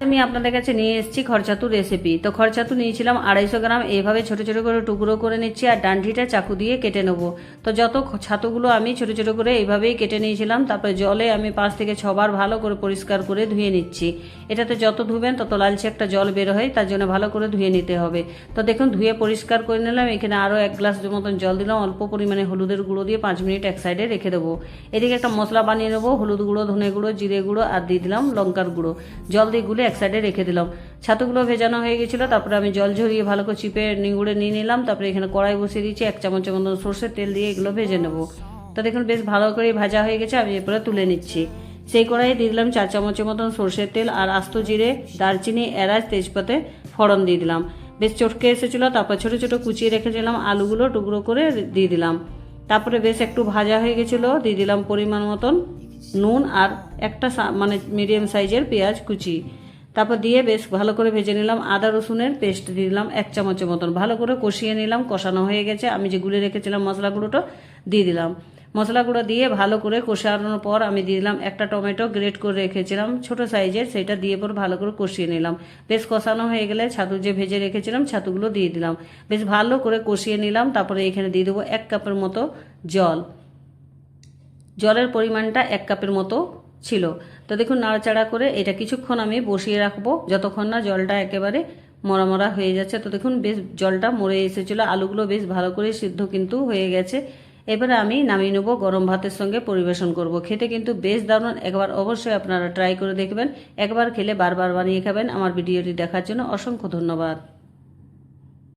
আমি আপনাদের কাছে নিয়ে এসেছি খরচাতু রেসিপি। তো খরচাতু নিয়েছিলাম 250 গ্রাম। এইভাবে ছোট ছোট করে টুকরো করে নিচ্ছি আর ডান্ডিটা চাকু দিয়ে কেটে নেব। তো যত ছাতুগুলো আমি ছোট ছোট করে এইভাবেই কেটে নিয়েছিলাম। তারপরে জলে আমি 5 থেকে 6 বার ভালো করে পরিষ্কার করে ধুয়ে নিচ্ছি। এটাতে যত ধুবেন তত লালচে একটা জল বের হয়, তার জন্য ভালো করে ধুয়ে নিতে হবে। তো দেখুন ধুয়ে পরিষ্কার করে নিলাম। এখানে আরও 1 গ্লাস মতন জল দিলাম। অল্প পরিমাণে হলুদের গুঁড়ো দিয়ে 5 মিনিট এক সাইডে রেখে দেবো। এদিকে একটা মশলা বানিয়ে নেবো। হলুদ গুঁড়ো, ধনে গুঁড়ো, জিরে গুঁড়ো আর দিয়ে দিলাম লঙ্কার গুঁড়ো। জল দিয়ে গুলে এক সাইডে রেখে দিলাম। ছাতুগুলো ভেজানো হয়ে গেছিলো। তারপরে আমি জল ঝরিয়ে ভালো করে চিপে নিগুড়ে নিয়ে নিলাম। তারপরে এখানে কড়াই বসিয়ে দিচ্ছি। 1 চামচের মতন সর্ষের তেল দিয়ে এগুলো ভেজে নেবো। তো দেখুন বেশ ভালো করে ভাজা হয়ে গেছে। আমি এরপরে তুলে নিচ্ছি। সেই কড়াইয়ে দিয়ে দিলাম 4 চামচের মতন সর্ষের তেল আর আস্ত জিরে, দারচিনি, এলাচ, তেজপাতে ফোড়ন দিয়ে দিলাম। বেশ চটকে এসেছিলো। তারপর ছোটো ছোটো কুচিয়ে রেখেছিলাম আলুগুলো টুকরো করে দিয়ে দিলাম। তারপরে বেশ একটু ভাজা হয়ে গেছিলো। দিয়ে দিলাম পরিমাণ মতন নুন আর একটা মানে মিডিয়াম সাইজের পেঁয়াজ কুচি। তারপর দিয়ে বেশ ভালো করে ভেজে নিলাম। আদা রসুনের পেস্ট দিয়ে দিলাম 1 চামচের মতন। ভালো করে কষিয়ে নিলাম। কষানো হয়ে গেছে। আমি যে গুলে রেখেছিলাম মশলা গুঁড়োটা দিয়ে দিলাম। মশলা গুঁড়ো দিয়ে ভালো করে কষানোর পর আমি দিয়ে দিলাম একটা টমেটো গ্রেট করে রেখেছিলাম ছোট সাইজের, সেটা দিয়ে পর ভালো করে কষিয়ে নিলাম। বেশ কষানো হয়ে গেলে ছাতু যে ভেজে রেখেছিলাম ছাতুগুলো দিয়ে দিলাম। বেশ ভালো করে কষিয়ে নিলাম। তারপরে এখানে দিয়ে দেবো 1 কাপের মতো জল। জলের পরিমাণটা 1 কাপের মতো ছিল। তো দেখুন নাড়াচাড়া করে এটা কিছুক্ষণ আমি বসিয়ে রাখবো, যতক্ষণ না জলটা একেবারে মরা মরা হয়ে যাচ্ছে। তো দেখুন বেশ জলটা মরে এসেছিলো। আলুগুলো বেশ ভালো করে সিদ্ধ কিন্তু হয়ে গেছে। এবারে আমি নামিয়ে নেবো, গরম ভাতের সঙ্গে পরিবেশন করব। খেতে কিন্তু বেশ দারুণ। একবার অবশ্যই আপনারা ট্রাই করে দেখবেন। একবার খেলে বারবার বানিয়ে খাবেন। আমার ভিডিওটি দেখার জন্য অসংখ্য ধন্যবাদ।